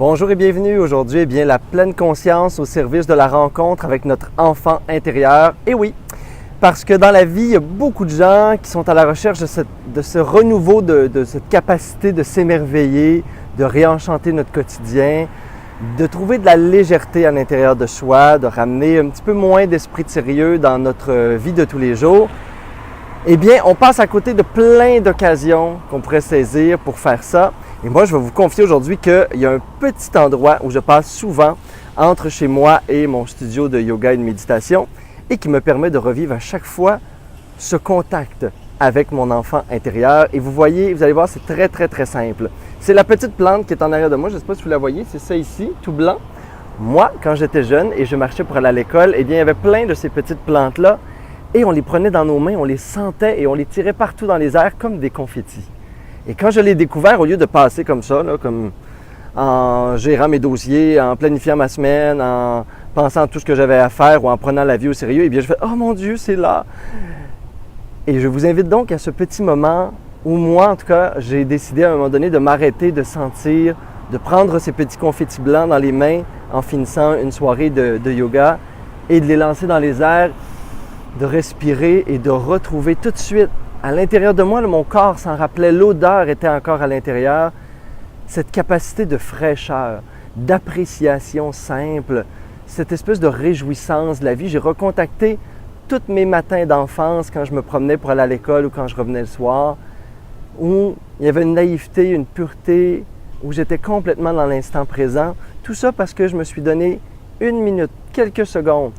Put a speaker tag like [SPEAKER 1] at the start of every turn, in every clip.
[SPEAKER 1] Bonjour et bienvenue. Aujourd'hui, la pleine conscience au service de la rencontre avec notre enfant intérieur. Et oui, parce que dans la vie, il y a beaucoup de gens qui sont à la recherche de ce renouveau, de cette capacité de s'émerveiller, de réenchanter notre quotidien, de trouver de la légèreté à l'intérieur de soi, de ramener un petit peu moins d'esprit de sérieux dans notre vie de tous les jours. Eh bien, on passe à côté de plein d'occasions qu'on pourrait saisir pour faire ça. Et moi, je vais vous confier aujourd'hui qu'il y a un petit endroit où je passe souvent entre chez moi et mon studio de yoga et de méditation et qui me permet de revivre à chaque fois ce contact avec mon enfant intérieur. Et vous voyez, vous allez voir, c'est très simple. C'est la petite plante qui est en arrière de moi. Je ne sais pas si vous la voyez, c'est ça ici, tout blanc. Moi, quand j'étais jeune et je marchais pour aller à l'école, eh bien, il y avait plein de ces petites plantes-là et on les prenait dans nos mains, on les sentait et on les tirait partout dans les airs comme des confettis. Et quand je l'ai découvert, au lieu de passer comme ça, là, comme en gérant mes dossiers, en planifiant ma semaine, en pensant à tout ce que j'avais à faire ou en prenant la vie au sérieux, eh bien, je fais « Oh mon Dieu, c'est là! » Et je vous invite donc à ce petit moment où moi, en tout cas, j'ai décidé à un moment donné de m'arrêter, de sentir, de prendre ces petits confettis blancs dans les mains en finissant une soirée de yoga et de les lancer dans les airs, de respirer et de retrouver tout de suite à l'intérieur de moi, mon corps s'en rappelait, l'odeur était encore à l'intérieur, cette capacité de fraîcheur, d'appréciation simple, cette espèce de réjouissance de la vie. J'ai recontacté tous mes matins d'enfance quand je me promenais pour aller à l'école ou quand je revenais le soir, où il y avait une naïveté, une pureté, où j'étais complètement dans l'instant présent. Tout ça parce que je me suis donné une minute, quelques secondes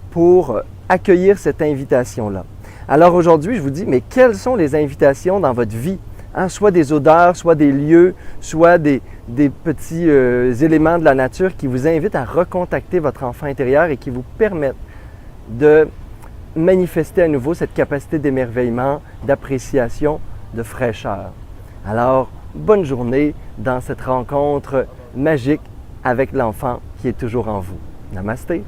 [SPEAKER 1] pour accueillir cette invitation-là. Alors aujourd'hui, je vous dis, mais quelles sont les invitations dans votre vie? Soit des odeurs, soit des lieux, soit des petits éléments de la nature qui vous invitent à recontacter votre enfant intérieur et qui vous permettent de manifester à nouveau cette capacité d'émerveillement, d'appréciation, de fraîcheur. Alors, bonne journée dans cette rencontre magique avec l'enfant qui est toujours en vous. Namasté!